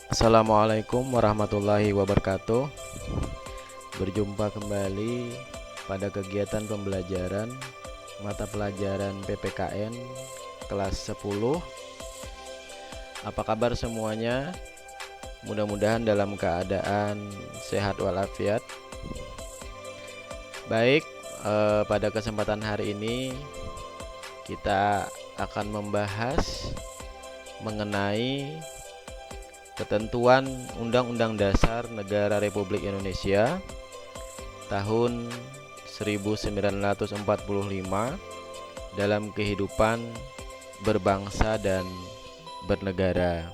Assalamualaikum warahmatullahi wabarakatuh. Berjumpa kembali pada kegiatan pembelajaran mata pelajaran PPKN kelas 10. Apa kabar semuanya? Mudah-mudahan dalam keadaan sehat walafiat. Baik, pada kesempatan hari ini kita akan membahas mengenai ketentuan Undang-Undang Dasar Negara Republik Indonesia tahun 1945 dalam kehidupan berbangsa dan bernegara.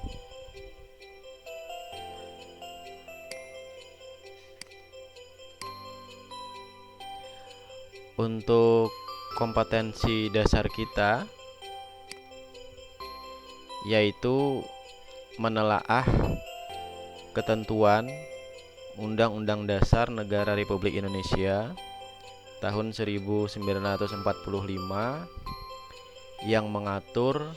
Untuk kompetensi dasar kita yaitu menelaah ketentuan Undang-Undang Dasar Negara Republik Indonesia tahun 1945 yang mengatur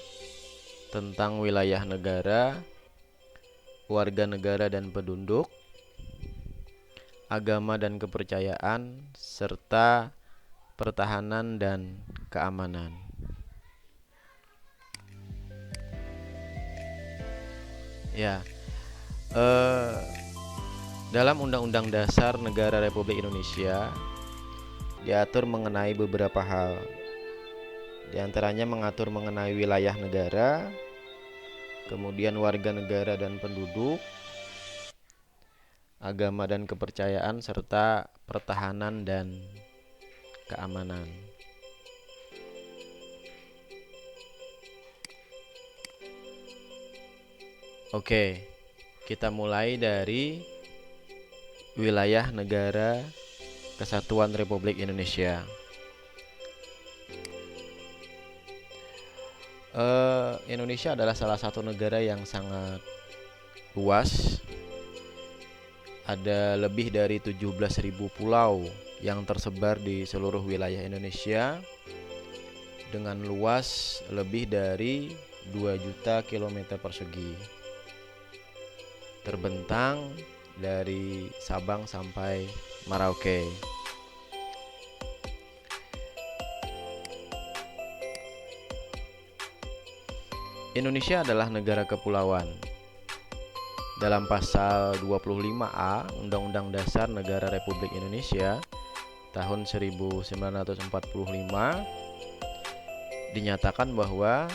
tentang wilayah negara, warga negara dan penduduk, agama dan kepercayaan, serta pertahanan dan keamanan. Ya, dalam Undang-Undang Dasar Negara Republik Indonesia diatur mengenai beberapa hal. Di antaranya mengatur mengenai wilayah negara, kemudian warga negara dan penduduk, agama dan kepercayaan, serta pertahanan dan keamanan. Oke, kita mulai dari wilayah negara Kesatuan Republik Indonesia. Indonesia adalah salah satu negara yang sangat luas. Ada lebih dari 17.000 pulau yang tersebar di seluruh wilayah Indonesia dengan luas lebih dari 2 juta kilometer persegi. Terbentang dari Sabang sampai Merauke. Indonesia adalah negara kepulauan. Dalam pasal 25A Undang-Undang Dasar Negara Republik Indonesia tahun 1945 dinyatakan bahwa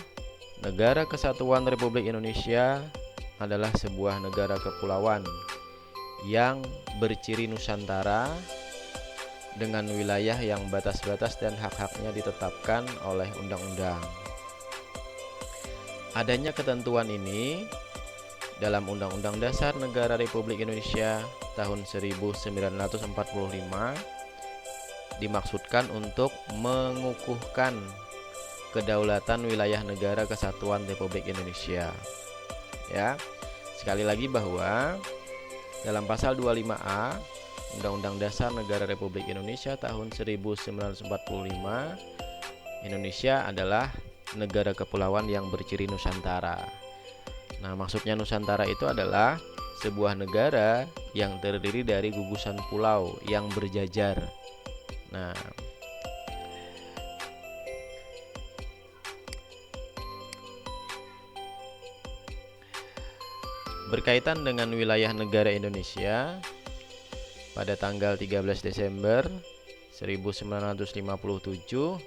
Negara Kesatuan Republik Indonesia adalah sebuah negara kepulauan yang berciri Nusantara dengan wilayah yang batas-batas dan hak-haknya ditetapkan oleh undang-undang. Adanya ketentuan ini dalam Undang-Undang Dasar Negara Republik Indonesia tahun 1945 dimaksudkan untuk mengukuhkan kedaulatan wilayah negara Kesatuan Republik Indonesia. Ya, sekali lagi bahwa dalam pasal 25A Undang-Undang Dasar Negara Republik Indonesia tahun 1945, Indonesia adalah negara kepulauan yang berciri Nusantara. Nah, maksudnya Nusantara itu adalah sebuah negara yang terdiri dari gugusan pulau yang berjajar. Nah, berkaitan dengan wilayah negara Indonesia, pada tanggal 13 Desember 1957,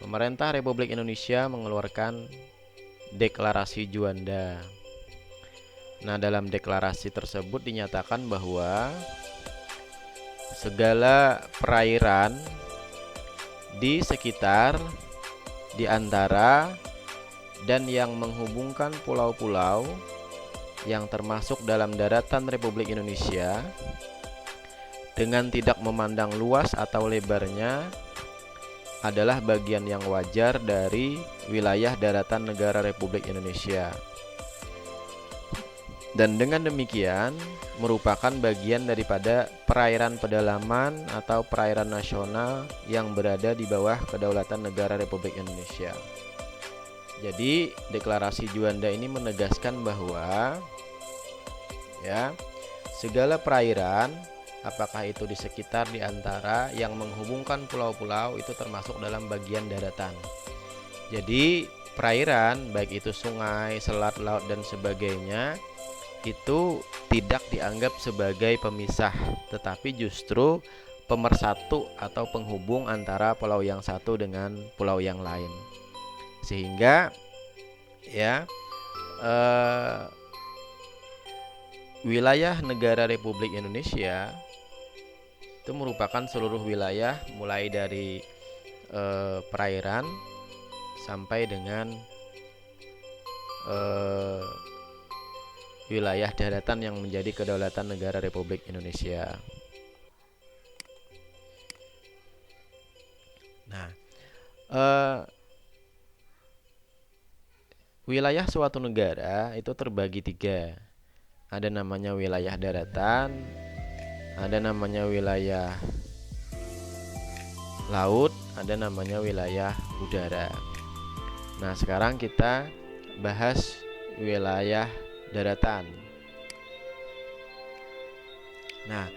Pemerintah Republik Indonesia mengeluarkan Deklarasi Juanda. Nah, dalam deklarasi tersebut dinyatakan bahwa segala perairan di sekitar, di antara, dan yang menghubungkan pulau-pulau yang termasuk dalam daratan Republik Indonesia dengan tidak memandang luas atau lebarnya adalah bagian yang wajar dari wilayah daratan negara Republik Indonesia. Dan dengan demikian merupakan bagian daripada perairan pedalaman atau perairan nasional yang berada di bawah kedaulatan negara Republik Indonesia. Jadi deklarasi Juanda ini menegaskan bahwa ya. Segala perairan, apakah itu di sekitar, di antara, yang menghubungkan pulau-pulau itu termasuk dalam bagian daratan. Jadi perairan, baik itu sungai, selat, laut, dan sebagainya, itu tidak dianggap sebagai pemisah, tetapi justru pemersatu atau penghubung antara pulau yang satu dengan pulau yang lain. Sehingga ya wilayah negara Republik Indonesia itu merupakan seluruh wilayah mulai dari perairan sampai dengan wilayah daratan yang menjadi kedaulatan negara Republik Indonesia. Nah, wilayah suatu negara itu terbagi tiga. Ada namanya wilayah daratan, ada namanya wilayah laut, ada namanya wilayah udara. Nah, sekarang kita bahas wilayah daratan. Nah,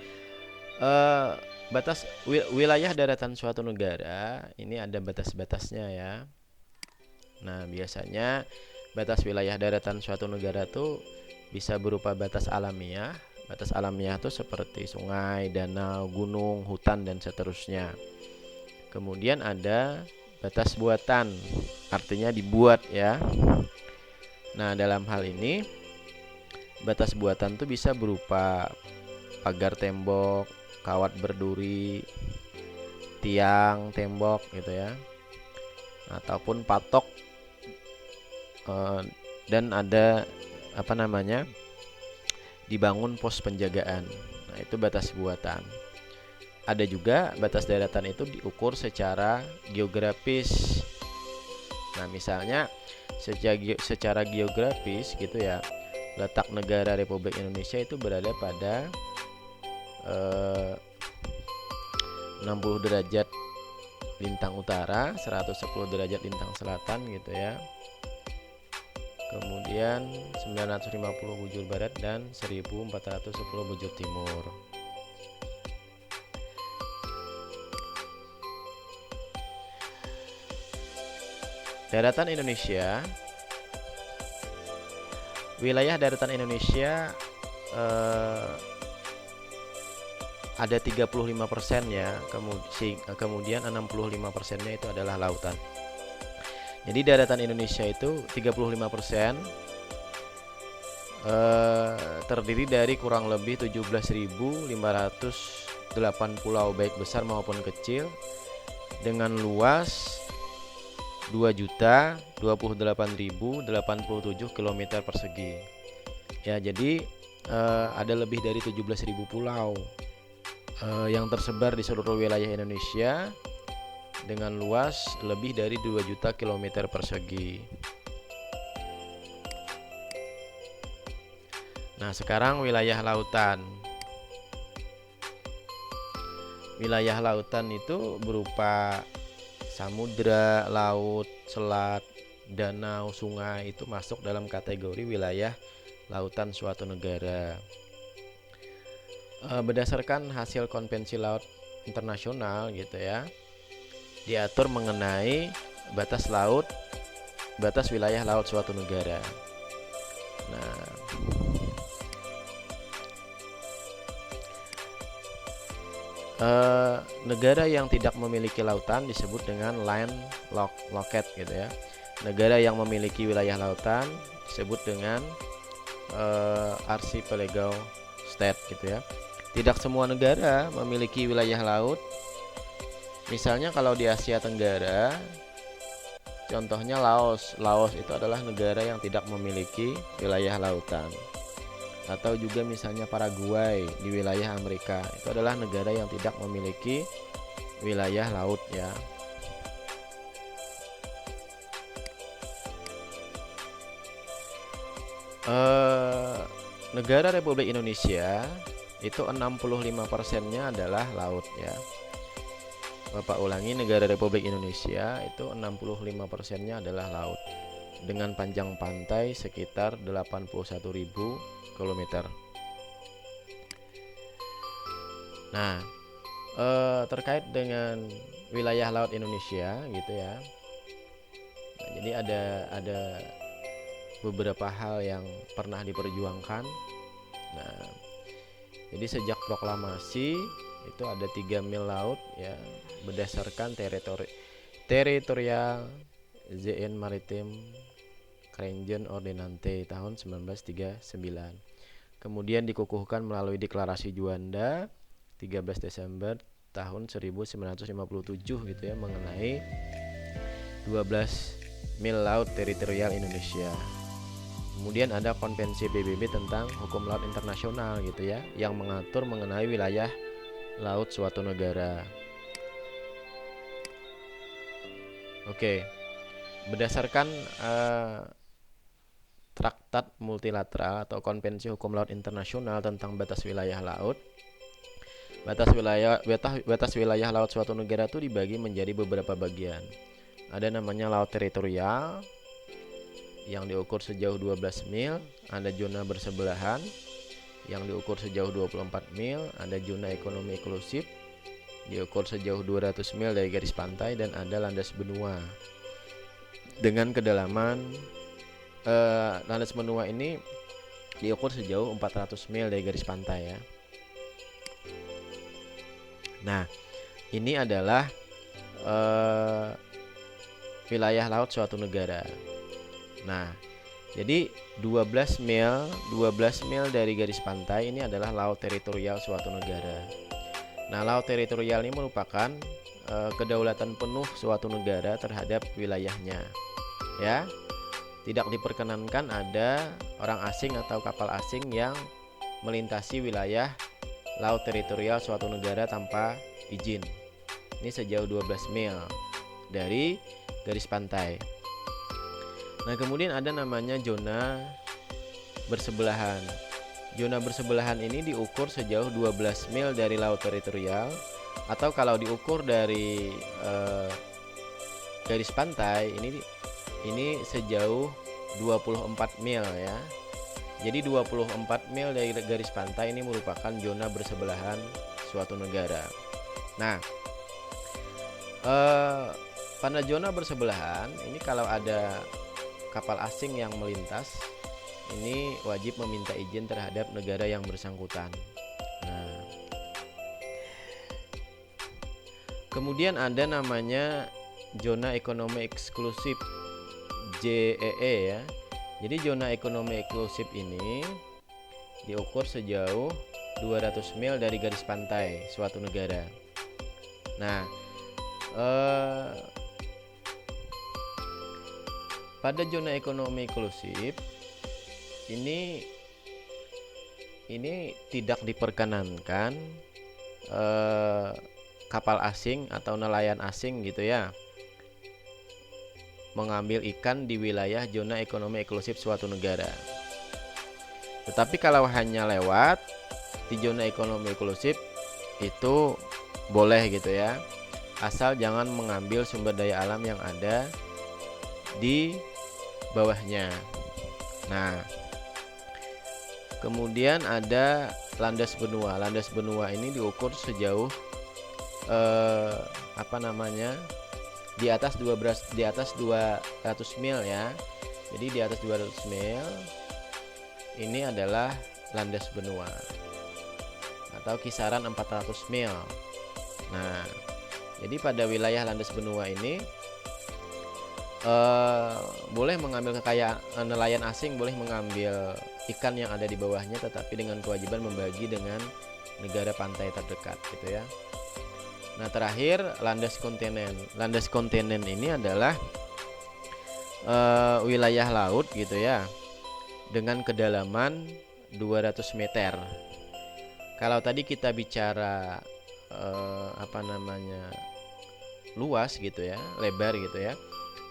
batas wilayah daratan suatu negara ini ada batas-batasnya ya. Nah, biasanya batas wilayah daratan suatu negara tuh bisa berupa batas alamiah. Batas alamiah itu seperti sungai, danau, gunung, hutan, dan seterusnya. Kemudian ada batas buatan, artinya dibuat ya. Nah, dalam hal ini batas buatan tuh bisa berupa pagar tembok, kawat berduri, tiang tembok gitu ya, ataupun patok, dan ada dibangun pos penjagaan. Nah, itu batas buatan. Ada juga batas daratan itu diukur secara geografis. Nah, misalnya secara geografis gitu ya, letak negara Republik Indonesia itu berada pada 60 derajat lintang utara, 110 derajat lintang selatan gitu ya. Kemudian 950 bujur barat dan 1410 bujur timur. Daratan Indonesia. Wilayah daratan Indonesia ada 35% ya, kemudian 65%-nya itu adalah lautan. Jadi daratan Indonesia itu 35% terdiri dari kurang lebih 17.508 pulau baik besar maupun kecil dengan luas 2.028.087 km persegi. Ya, jadi ada lebih dari 17.000 pulau yang tersebar di seluruh wilayah Indonesia dengan luas lebih dari 2 juta km persegi. Nah, sekarang wilayah lautan. Wilayah lautan itu berupa samudra, laut, selat, danau, sungai, itu masuk dalam kategori wilayah lautan suatu negara. Berdasarkan hasil konvensi laut internasional gitu ya, diatur mengenai batas wilayah laut suatu negara. Nah, negara yang tidak memiliki lautan disebut dengan landlocked gitu ya. Negara yang memiliki wilayah lautan disebut dengan archipelago state gitu ya. Tidak semua negara memiliki wilayah laut. Misalnya kalau di Asia Tenggara, contohnya Laos. Laos itu adalah negara yang tidak memiliki wilayah lautan. Atau juga misalnya Paraguay di wilayah Amerika, itu adalah negara yang tidak memiliki wilayah laut ya. Negara Republik Indonesia itu 65%-nya adalah laut ya. Bapak ulangi, negara Republik Indonesia itu 65%-nya adalah laut dengan panjang pantai sekitar 81.000 km. Nah, terkait dengan wilayah laut Indonesia gitu ya. Nah, jadi ada beberapa hal yang pernah diperjuangkan. Nah, jadi sejak proklamasi itu ada 3 mil laut ya, berdasarkan teritorial ZN Maritim Krenjen Ordinance tahun 1939. Kemudian dikukuhkan melalui Deklarasi Juanda 13 Desember tahun 1957 gitu ya, mengenai 12 mil laut teritorial Indonesia. Kemudian ada Konvensi PBB tentang Hukum Laut Internasional gitu ya, yang mengatur mengenai wilayah laut suatu negara. Oke, berdasarkan Traktat Multilateral atau Konvensi Hukum Laut Internasional tentang batas wilayah laut, batas wilayah laut suatu negara itu dibagi menjadi beberapa bagian. Ada namanya laut teritorial yang diukur sejauh 12 mil, ada zona bersebelahan yang diukur sejauh 24 mil, ada zona ekonomi eksklusif diukur sejauh 200 mil dari garis pantai, dan ada landas benua dengan kedalaman landas benua ini diukur sejauh 400 mil dari garis pantai ya. Nah, ini adalah wilayah laut suatu negara. Nah, jadi 12 mil dari garis pantai ini adalah laut teritorial suatu negara. Nah, laut teritorial ini merupakan kedaulatan penuh suatu negara terhadap wilayahnya. Ya. Tidak diperkenankan ada orang asing atau kapal asing yang melintasi wilayah laut teritorial suatu negara tanpa izin. Ini sejauh 12 mil dari garis pantai. Nah, kemudian ada namanya zona bersebelahan. Zona bersebelahan ini diukur sejauh 12 mil dari laut teritorial, atau kalau diukur dari garis pantai ini sejauh 24 mil ya. Jadi 24 mil dari garis pantai ini merupakan zona bersebelahan suatu negara. Nah, pada zona bersebelahan ini kalau ada kapal asing yang melintas, ini wajib meminta izin terhadap negara yang bersangkutan. Nah, kemudian ada namanya zona ekonomi eksklusif ZEE ya. Jadi zona ekonomi eksklusif ini diukur sejauh 200 mil dari garis pantai suatu negara. Nah, pada zona ekonomi eksklusif ini tidak diperkenankan kapal asing atau nelayan asing gitu ya mengambil ikan di wilayah zona ekonomi eksklusif suatu negara. Tetapi kalau hanya lewat di zona ekonomi eksklusif itu boleh gitu ya, asal jangan mengambil sumber daya alam yang ada di bawahnya. Nah, kemudian ada landas benua. Landas benua ini diukur sejauh di atas 200 mil ya. Jadi di atas 200 mil ini adalah landas benua atau kisaran 400 mil. Nah, jadi pada wilayah landas benua ini boleh mengambil kekayaan nelayan asing, boleh mengambil ikan yang ada di bawahnya, tetapi dengan kewajiban membagi dengan negara pantai terdekat gitu ya. Nah, terakhir landas kontinen. Landas kontinen ini adalah wilayah laut gitu ya, dengan kedalaman 200 meter. Kalau tadi kita bicara luas gitu ya, lebar gitu ya,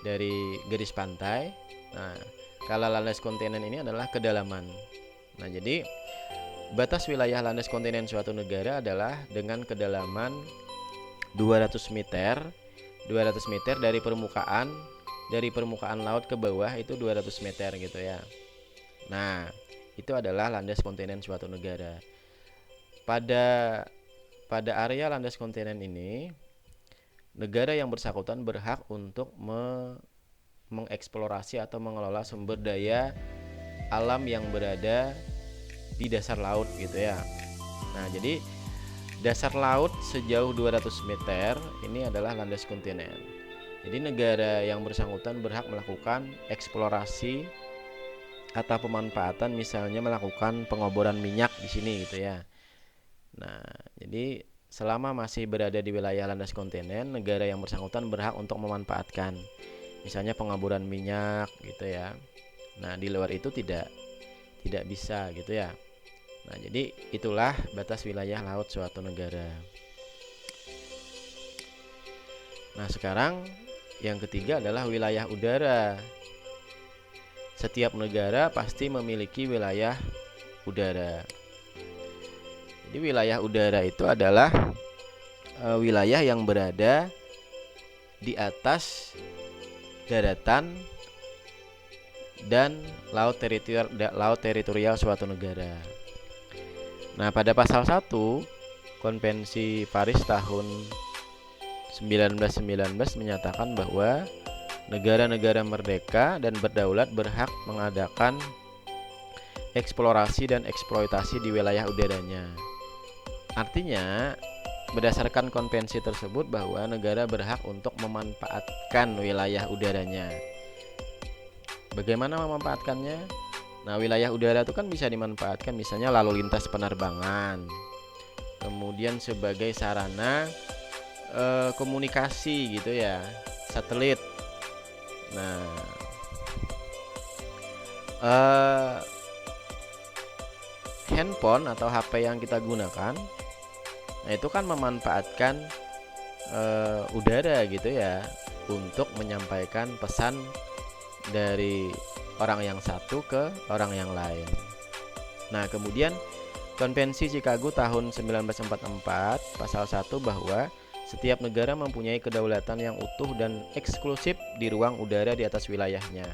dari garis pantai. Nah, kalau landas kontinen ini adalah kedalaman. Nah, jadi batas wilayah landas kontinen suatu negara adalah dengan kedalaman 200 meter dari permukaan laut ke bawah itu 200 meter gitu ya. Nah, itu adalah landas kontinen suatu negara. Pada pada area landas kontinen ini, negara yang bersangkutan berhak untuk mengeksplorasi atau mengelola sumber daya alam yang berada di dasar laut gitu ya. Nah, jadi dasar laut sejauh 200 meter ini adalah landas kontinen. Jadi negara yang bersangkutan berhak melakukan eksplorasi atau pemanfaatan, misalnya melakukan pengoboran minyak di sini gitu ya. Nah, jadi selama masih berada di wilayah landas kontinen, negara yang bersangkutan berhak untuk memanfaatkan, misalnya pengoboran minyak gitu ya. Nah, di luar itu tidak bisa gitu ya. Nah, jadi itulah batas wilayah laut suatu negara. Nah, sekarang yang ketiga adalah wilayah udara. Setiap negara pasti memiliki wilayah udara. Jadi wilayah udara itu adalah wilayah yang berada di atas daratan dan laut teritorial suatu negara. Nah, pada pasal 1 Konvensi Paris tahun 1919 menyatakan bahwa negara-negara merdeka dan berdaulat berhak mengadakan eksplorasi dan eksploitasi di wilayah udaranya. Artinya, berdasarkan konvensi tersebut bahwa negara berhak untuk memanfaatkan wilayah udaranya. Bagaimana memanfaatkannya? Nah, wilayah udara itu kan bisa dimanfaatkan misalnya lalu lintas penerbangan, kemudian sebagai sarana komunikasi gitu ya, satelit. Nah, handphone atau HP yang kita gunakan, nah itu kan memanfaatkan udara gitu ya, untuk menyampaikan pesan dari orang yang satu ke orang yang lain. Nah, kemudian Konvensi Chicago tahun 1944 pasal 1 bahwa setiap negara mempunyai kedaulatan yang utuh dan eksklusif di ruang udara di atas wilayahnya.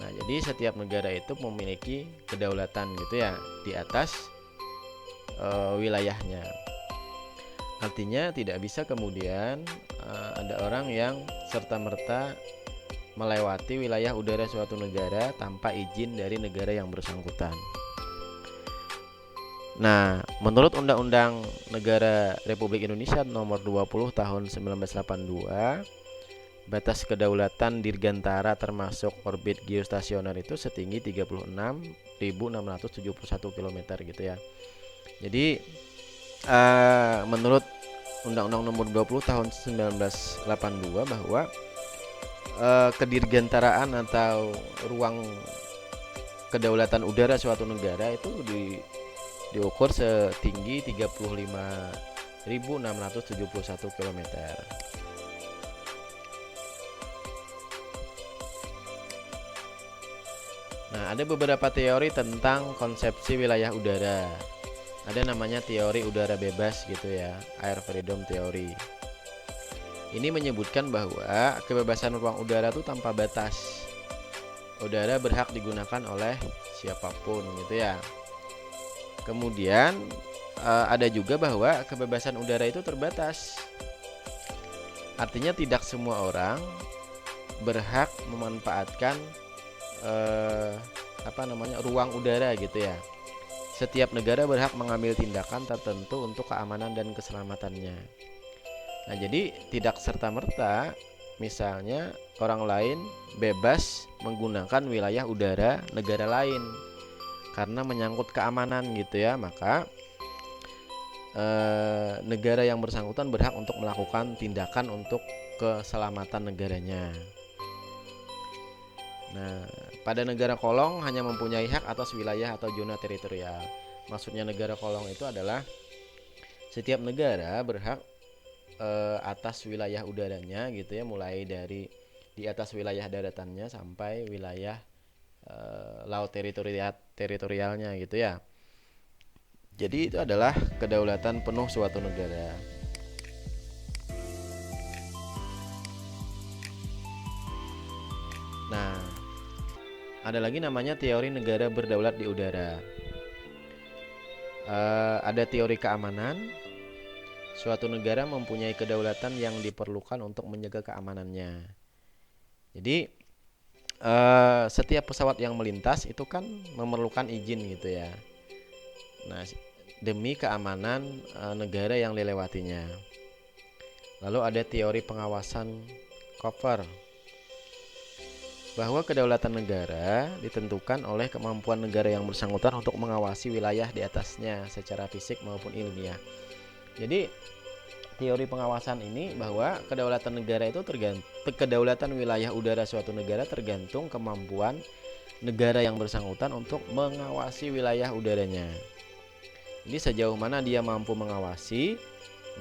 Nah, jadi setiap negara itu memiliki kedaulatan gitu ya di atas wilayahnya. Artinya tidak bisa kemudian ada orang yang serta-merta melewati wilayah udara suatu negara tanpa izin dari negara yang bersangkutan. Nah, menurut Undang-Undang Negara Republik Indonesia Nomor 20 Tahun 1982, batas kedaulatan dirgantara termasuk orbit geostasioner itu setinggi 36.671 km gitu ya. Jadi menurut Undang-Undang Nomor 20 Tahun 1982 bahwa kedirgantaraan atau ruang kedaulatan udara suatu negara itu diukur setinggi 35.671 km. Nah, ada beberapa teori tentang konsepsi wilayah udara. Ada namanya teori udara bebas gitu ya, air freedom theory. Ini menyebutkan bahwa kebebasan ruang udara itu tanpa batas. Udara berhak digunakan oleh siapapun gitu ya. Kemudian ada juga bahwa kebebasan udara itu terbatas. Artinya tidak semua orang berhak memanfaatkan ruang udara gitu ya. Setiap negara berhak mengambil tindakan tertentu untuk keamanan dan keselamatannya. Nah, jadi tidak serta-merta misalnya orang lain bebas menggunakan wilayah udara negara lain karena menyangkut keamanan gitu ya, maka negara yang bersangkutan berhak untuk melakukan tindakan untuk keselamatan negaranya. Nah, pada negara kolong hanya mempunyai hak atas wilayah atau zona teritorial. Maksudnya negara kolong itu adalah setiap negara berhak atas wilayah udaranya gitu ya, mulai dari di atas wilayah daratannya sampai wilayah laut teritorialnya gitu ya. Jadi itu adalah kedaulatan penuh suatu negara. Nah, ada lagi namanya teori negara berdaulat di udara. Ada teori keamanan, suatu negara mempunyai kedaulatan yang diperlukan untuk menjaga keamanannya. Jadi setiap pesawat yang melintas itu kan memerlukan izin gitu ya. Nah, demi keamanan negara yang dilewatinya. Lalu ada teori pengawasan Koper, bahwa kedaulatan negara ditentukan oleh kemampuan negara yang bersangkutan untuk mengawasi wilayah di atasnya secara fisik maupun ilmiah. Jadi teori pengawasan ini bahwa kedaulatan negara itu kedaulatan wilayah udara suatu negara tergantung kemampuan negara yang bersangkutan untuk mengawasi wilayah udaranya. Jadi sejauh mana dia mampu mengawasi,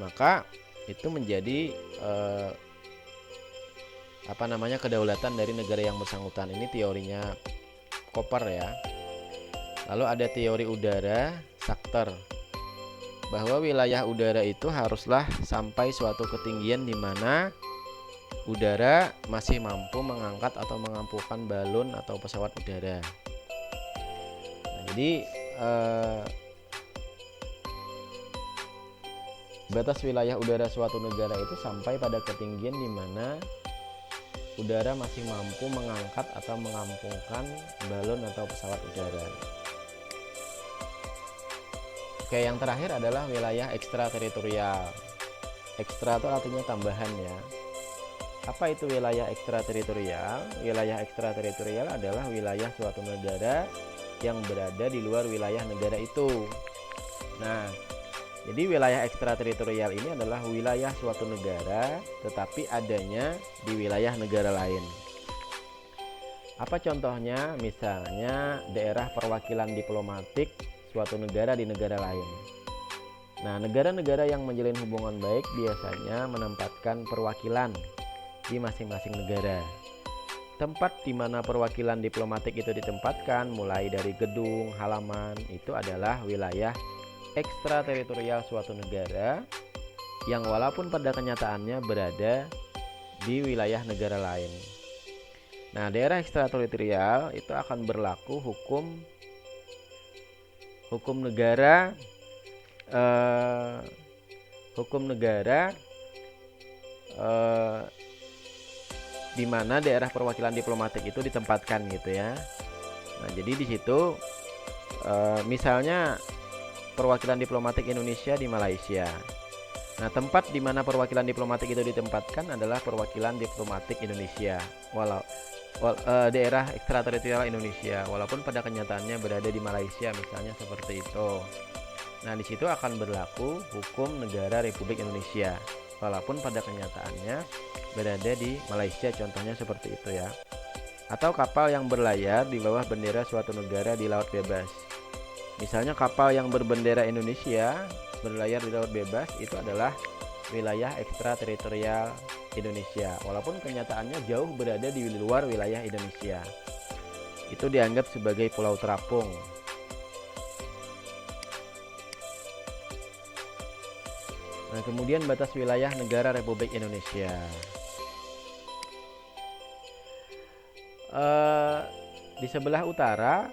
maka itu menjadi kedaulatan dari negara yang bersangkutan. Ini teorinya Koper ya. Lalu ada teori udara Sakter, bahwa wilayah udara itu haruslah sampai suatu ketinggian di mana udara masih mampu mengangkat atau mengampukan balon atau pesawat udara. Nah, jadi batas wilayah udara suatu negara itu sampai pada ketinggian di mana udara masih mampu mengangkat atau mengampungkan balon atau pesawat udara. Oke, yang terakhir adalah wilayah ekstrateritorial. Ekstra itu artinya tambahan ya. Apa itu wilayah ekstrateritorial? Wilayah ekstrateritorial adalah wilayah suatu negara yang berada di luar wilayah negara itu. Nah, jadi wilayah ekstrateritorial ini adalah wilayah suatu negara tetapi adanya di wilayah negara lain. Apa contohnya? Misalnya daerah perwakilan diplomatik suatu negara di negara lain. Nah, negara-negara yang menjalin hubungan baik biasanya menempatkan perwakilan di masing-masing negara. Tempat di mana perwakilan diplomatik itu ditempatkan, mulai dari gedung, halaman, itu adalah wilayah ekstrateritorial suatu negara yang walaupun pada kenyataannya berada di wilayah negara lain. Nah, daerah ekstrateritorial itu akan berlaku hukum negara di mana daerah perwakilan diplomatik itu ditempatkan gitu ya. Nah, jadi di situ misalnya perwakilan diplomatik Indonesia di Malaysia. Nah, tempat di mana perwakilan diplomatik itu ditempatkan adalah perwakilan diplomatik Indonesia, daerah ekstrateritorial Indonesia, walaupun pada kenyataannya berada di Malaysia misalnya seperti itu. Nah, di situ akan berlaku hukum negara Republik Indonesia, walaupun pada kenyataannya berada di Malaysia, contohnya seperti itu ya. Atau kapal yang berlayar di bawah bendera suatu negara di laut bebas. Misalnya kapal yang berbendera Indonesia berlayar di laut bebas, itu adalah wilayah ekstrateritorial Indonesia, walaupun kenyataannya jauh berada di luar wilayah Indonesia. Itu dianggap sebagai pulau terapung. Nah, kemudian batas wilayah negara Republik Indonesia. Di sebelah utara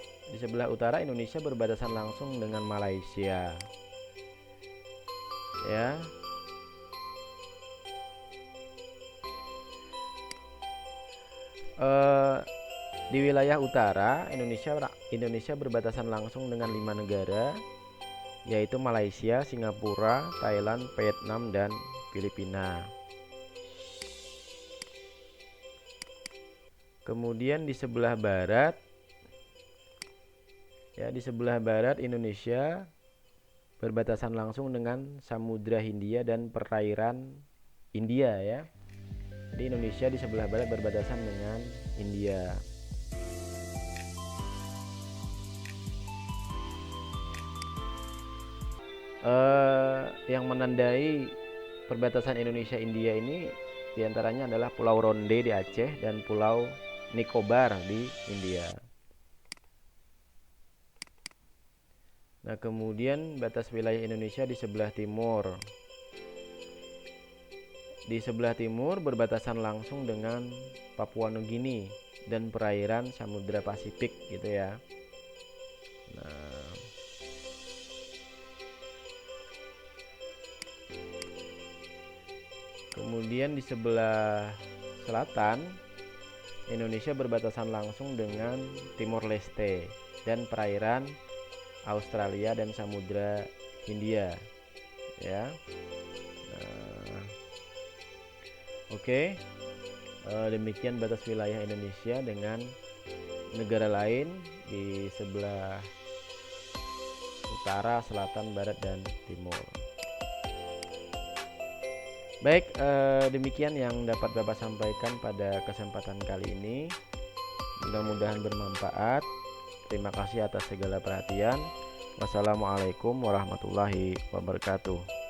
Indonesia berbatasan langsung dengan Malaysia. Ya. Di wilayah utara Indonesia berbatasan langsung dengan 5 negara, yaitu Malaysia, Singapura, Thailand, Vietnam, dan Filipina. Kemudian di sebelah barat Indonesia berbatasan langsung dengan Samudra Hindia dan perairan India ya. Jadi Indonesia di sebelah barat berbatasan dengan India. Yang menandai perbatasan Indonesia-India ini diantaranya adalah Pulau Ronde di Aceh dan Pulau Nicobar di India. Nah, kemudian batas wilayah Indonesia di sebelah timur. Di sebelah timur berbatasan langsung dengan Papua Nugini dan perairan Samudra Pasifik gitu ya. Nah, Kemudian di sebelah selatan Indonesia berbatasan langsung dengan Timor Leste dan perairan Australia dan Samudra Hindia, ya. Oke. Demikian batas wilayah Indonesia dengan negara lain di sebelah utara, selatan, barat, dan timur. Baik, demikian yang dapat Bapak sampaikan pada kesempatan kali ini. Mudah-mudahan bermanfaat. Terima kasih atas segala perhatian. Wassalamualaikum warahmatullahi wabarakatuh.